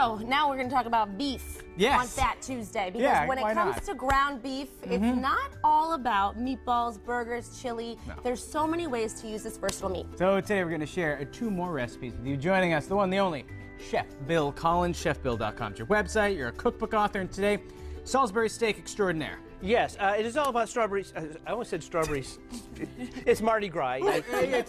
Oh, now we're going to talk about beef on Fat Tuesday. Because when it comes to ground beef, it's not all about meatballs, burgers, chili. No. There's so many ways to use this versatile meat. So today we're going to share 2 more recipes with you. Joining us, the one, the only, Chef Bill Collins. ChefBill.com is your website. You're a cookbook author, and today, Salisbury steak extraordinaire. Yes, it is all about strawberries. I almost said strawberries. It's Mardi Gras.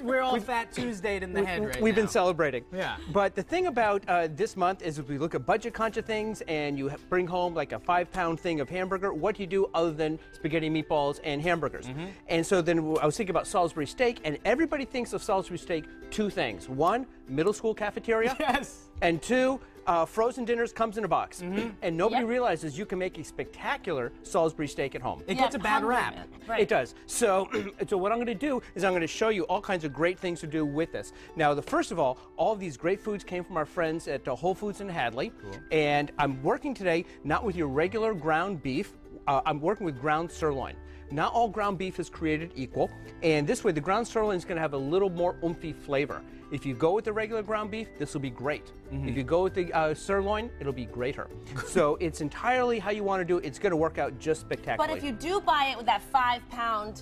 We're all Fat Tuesdayed in the head right now. We've been celebrating. Yeah. But the thing about this month is if we look at budget-conscious things and you bring home like a 5-pound thing of hamburger, what do you do other than spaghetti, meatballs, and hamburgers? And so then I was thinking about Salisbury steak, and everybody thinks of Salisbury steak 2 things. 1, middle school cafeteria. Yes. And 2, frozen dinners comes in a box. And nobody realizes you can make a spectacular Salisbury steak at home. It gets a bad rap. Right. It does. So what I'm going to do is I'm going to show you all kinds of great things to do with this. Now, first of all of these great foods came from our friends at Whole Foods in Hadley. Cool. And I'm working today not with your regular ground beef. I'm working with ground sirloin. Not all ground beef is created equal, and this way the ground sirloin is going to have a little more oomphy flavor. If you go with the regular ground beef, this will be great. If you go with the sirloin, it'll be greater. So it's entirely how you want to do it. It's going to work out just spectacularly. But if you do buy it with that 5-pound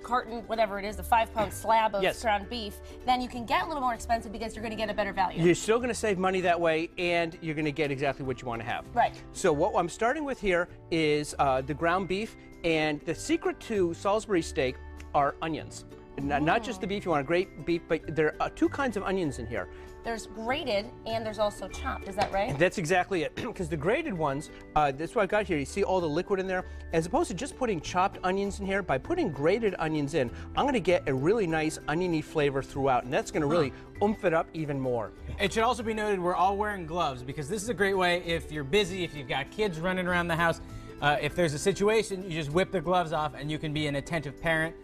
carton, whatever it is, the 5-pound slab of ground beef, then you can get a little more expensive because you're going to get a better value. You're still going to save money that way, and you're going to get exactly what you want to have. Right. So what I'm starting with here is the ground beef, and the secret to Salisbury steak are onions. Not just the beef, you want a great beef, but there are 2 kinds of onions in here. There's grated and there's also chopped, is that right? That's exactly it, because the grated ones, that's what I got here. You see all the liquid in there? As opposed to just putting chopped onions in here, by putting grated onions in, I'm going to get a really nice oniony flavor throughout, and that's going to really oomph it up even more. It should also be noted we're all wearing gloves, because this is a great way if you're busy, if you've got kids running around the house, if there's a situation, you just whip the gloves off and you can be an attentive parent.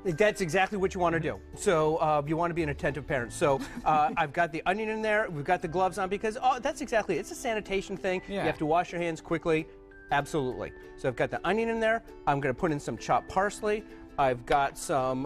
That's exactly what you want to do. So you want to be an attentive parent. So I've got the onion in there. We've got the gloves on because that's exactly it. It's a sanitation thing. Yeah. You have to wash your hands quickly. Absolutely. So I've got the onion in there. I'm going to put in some chopped parsley. I've got some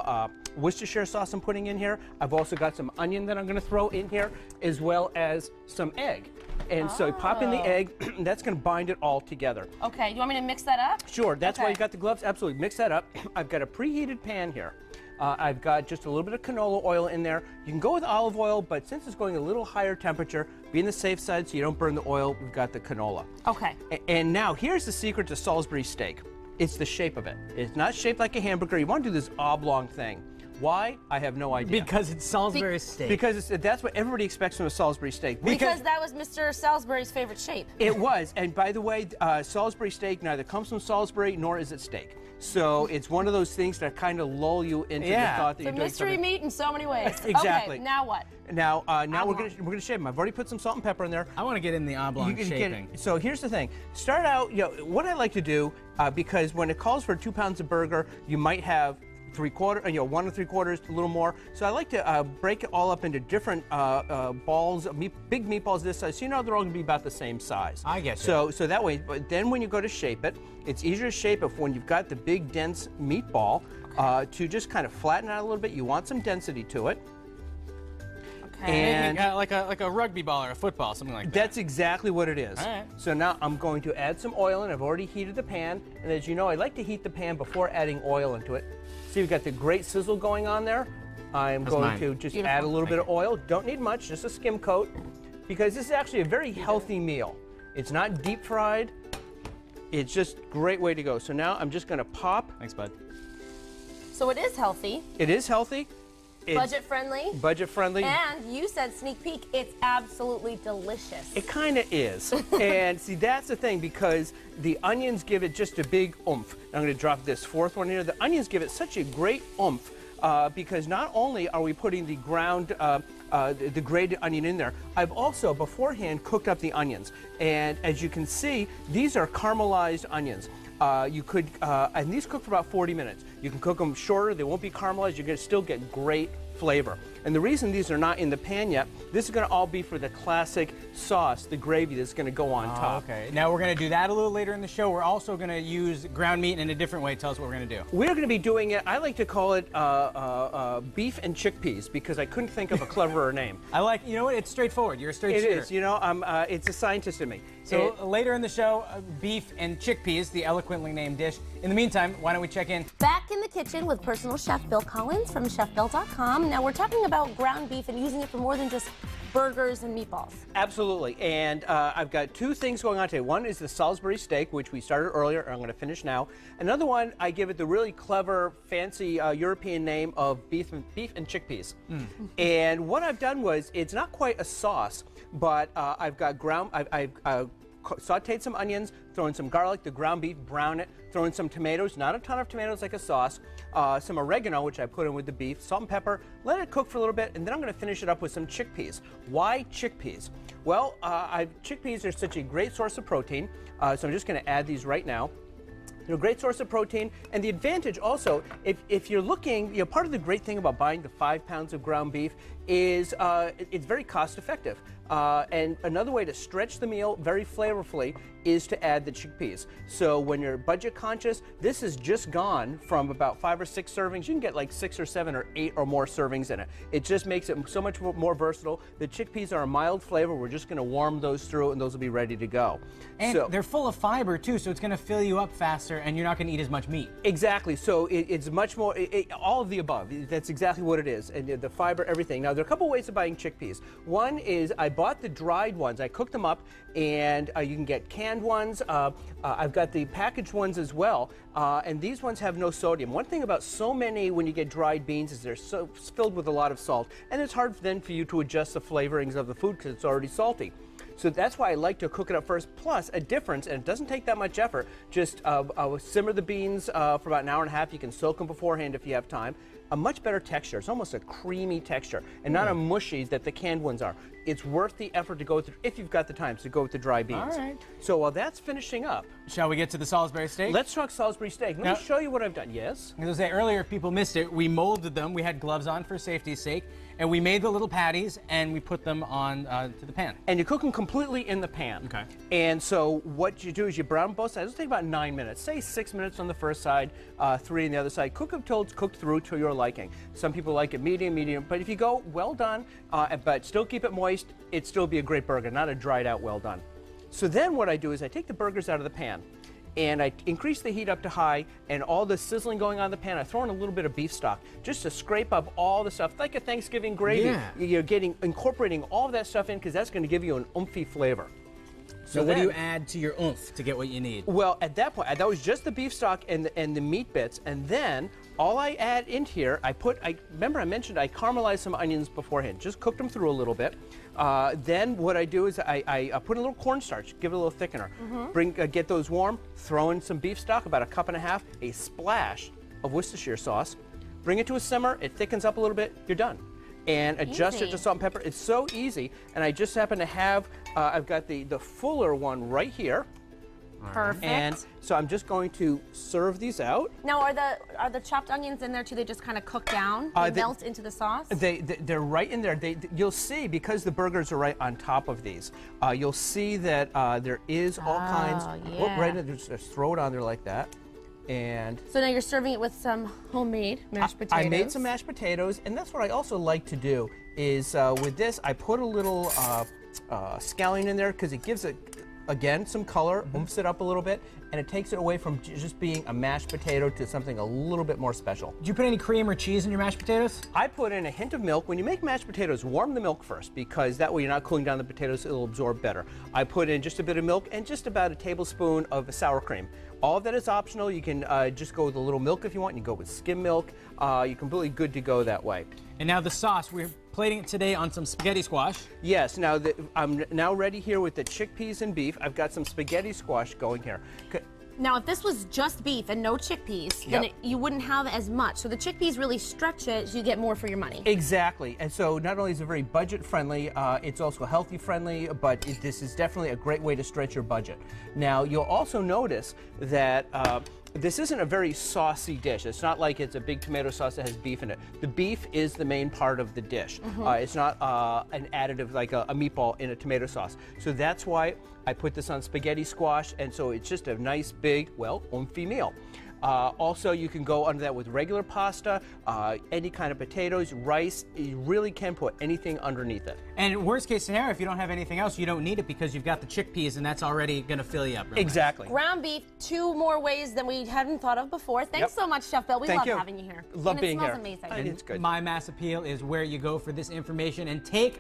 Worcestershire sauce I'm putting in here. I've also got some onion that I'm going to throw in here, as well as some egg. And so you pop in the egg, and that's going to bind it all together. Okay, you want me to mix that up? Sure, that's why you got the gloves. Absolutely, mix that up. I've got a preheated pan here. I've got just a little bit of canola oil in there. You can go with olive oil, but since it's going a little higher temperature, be on the safe side so you don't burn the oil, we've got the canola. Okay. And now, here's the secret to Salisbury steak. It's the shape of it. It's not shaped like a hamburger. You want to do this oblong thing. Why? I have no idea. Because it's Salisbury steak. Because that's what everybody expects from a Salisbury steak. Because that was Mr. Salisbury's favorite shape. It was. And by the way, Salisbury steak neither comes from Salisbury nor is it steak. So it's one of those things that kind of lull you into the thought that you're doing mystery meat in so many ways. Exactly. Okay, now what? Now we're gonna shape them. I've already put some salt and pepper in there. I want to get in the oblong shaping. So here's the thing. Start out. What I like to do because when it calls for 2 pounds of burger, you might have 1 3/4, a little more. So I like to break it all up into different balls, big meatballs this size. So you know they're all going to be about the same size. I get you. So that way, but then when you go to shape it, it's easier to shape it when you've got the big dense meatball to just kind of flatten out a little bit. You want some density to it. And like a rugby ball or a football, something like that. That's exactly what it is. All right. So now I'm going to add some oil in. I've already heated the pan. And as you know, I like to heat the pan before adding oil into it. See, we've got the great sizzle going on there. I'm going to just add a little bit of oil. Don't need much, just a skim coat. Because this is actually a very healthy meal. It's not deep fried. It's just a great way to go. So now I'm just going to pop. Thanks, bud. So it is healthy. It is healthy. Budget friendly. Budget friendly. And you said sneak peek, it's absolutely delicious. It kind of is. And see, that's the thing, because the onions give it just a big oomph. I'm going to drop this 4th one here. The onions give it such a great oomph because not only are we putting the ground, the grated onion in there, I've also beforehand cooked up the onions. And as you can see, these are caramelized onions. And these cook for about 40 minutes. You can cook them shorter, they won't be caramelized, you're going to still get great flavor. And the reason these are not in the pan yet, this is going to all be for the classic sauce, the gravy that's going to go on top. Okay. Now we're going to do that a little later in the show. We're also going to use ground meat in a different way. Tell us what we're going to do. We're going to be doing it, I like to call it beef and chickpeas because I couldn't think of a cleverer name. I like, you know what, it's straightforward. You're a straight shooter. It is, you know, it's a scientist in me. So later in the show, beef and chickpeas, the eloquently named dish. In the meantime, why don't we check in? Back in the kitchen with personal chef Bill Collins from chefbill.com. Now we're talking about ground beef and using it for more than just burgers and meatballs. Absolutely, and I've got two things going on today. One is the Salisbury steak, which we started earlier, and I'm going to finish now. Another one, I give it the really clever, fancy European name of beef and chickpeas. And what I've done was, it's not quite a sauce, but I've got I've sauteed some onions, thrown some garlic, the ground beef, brown it, throw in some tomatoes, not a ton of tomatoes like a sauce, some oregano, which I put in with the beef, salt and pepper, let it cook for a little bit, and then I'm going to finish it up with some chickpeas. Why chickpeas? Well, chickpeas are such a great source of protein, so I'm just going to add these right now. They're a great source of protein, and the advantage also, if you're looking, you know, part of the great thing about buying the 5 pounds of ground beef is it's very cost effective. And another way to stretch the meal very flavorfully is to add the chickpeas. So when you're budget conscious, this has just gone from about 5 or 6 servings. You can get like 6 or 7 or 8 or more servings in it. It just makes it so much more versatile. The chickpeas are a mild flavor. We're just going to warm those through, and those will be ready to go. And they're full of fiber too, so it's going to fill you up faster, and you're not going to eat as much meat. Exactly. So it's much more, all of the above. That's exactly what it is. And the fiber, everything. Now, there are a couple ways of buying chickpeas. One is I bought the dried ones. I cooked them up, and you can get canned ones. I've got the packaged ones as well. And these ones have no sodium. One thing about so many when you get dried beans is they're so filled with a lot of salt. And it's hard then for you to adjust the flavorings of the food because it's already salty. So that's why I like to cook it up first. Plus, a difference, and it doesn't take that much effort, just simmer the beans for about an hour and a half. You can soak them beforehand if you have time. A much better texture. It's almost a creamy texture, and not a mushy that the canned ones are. It's worth the effort to go through, if you've got the time, to go with the dry beans. All right. So while that's finishing up, shall we get to the Salisbury steak? Let's talk Salisbury steak. Let me show you what I've done. Yes? As I was saying earlier, if people missed it, we molded them. We had gloves on for safety's sake, and we made the little patties, and we put them on to the pan. And you cook them completely in the pan. Okay. And so what you do is you brown both sides. It'll take about 9 minutes. Say 6 minutes on the first side, 3 on the other side. Cook them till it's cooked through to your liking. Some people like it medium. But if you go well done, but still keep it moist, it'd still be a great burger, not a dried out well done. So then what I do is I take the burgers out of the pan, and I increase the heat up to high, and all the sizzling going on in the pan, I throw in a little bit of beef stock just to scrape up all the stuff, like a Thanksgiving gravy. Yeah. You're incorporating all of that stuff in because that's going to give you an oomphy flavor. So what do you add to your oomph to get what you need? Well, at that point, that was just the beef stock and the meat bits, and then all I add in here, remember I mentioned I caramelized some onions beforehand, just cooked them through a little bit. Then what I do is I put a little cornstarch, give it a little thickener, get those warm, throw in some beef stock, about 1.5 cups, a splash of Worcestershire sauce, bring it to a simmer, it thickens up a little bit, you're done. And adjust it to salt and pepper. It's so easy, and I just happen to have, I've got the fuller one right here. Perfect. And so I'm just going to serve these out. Now, are the chopped onions in there too? They just kind of cook down, they melt into the sauce? They're right in there. You'll see, because the burgers are right on top of these, you'll see that there is all kinds. Yeah. Oh, right in there, just throw it on there like that. And so now you're serving it with some homemade mashed potatoes. I made some mashed potatoes, and that's what I also like to do is with this, I put a little scallion in there because it gives it, again, some color, oomphs it up a little bit, and it takes it away from just being a mashed potato to something a little bit more special. Did you put any cream or cheese in your mashed potatoes? I put in a hint of milk. When you make mashed potatoes, warm the milk first, because that way you're not cooling down the potatoes, it'll absorb better. I put in just a bit of milk and just about a tablespoon of sour cream. All of that is optional. You can just go with a little milk if you want. You can go with skim milk. You're completely good to go that way. And now the sauce, we're plating it today on some spaghetti squash. Yes, now I'm now ready here with the chickpeas and beef. I've got some spaghetti squash going here. Now, if this was just beef and no chickpeas, then you wouldn't have as much. So the chickpeas really stretch it so you get more for your money. Exactly. And so not only is it very budget friendly, it's also healthy friendly, but this is definitely a great way to stretch your budget. Now, you'll also notice that this isn't a very saucy dish. It's not like it's a big tomato sauce that has beef in it. The beef is the main part of the dish. It's not an additive like a meatball in a tomato sauce. So that's why I put this on spaghetti squash, and so it's just a nice big, well, oomphy meal. Also, you can go under that with regular pasta, any kind of potatoes, rice. You really can put anything underneath it. And worst case scenario, if you don't have anything else, you don't need it because you've got the chickpeas and that's already going to fill you up. Exactly. Nice. Ground beef, 2 more ways than we hadn't thought of before. Thanks so much, Chef Bill. We love having you here. Love being here. It smells amazing. It's good. My Mass Appeal is where you go for this information, and take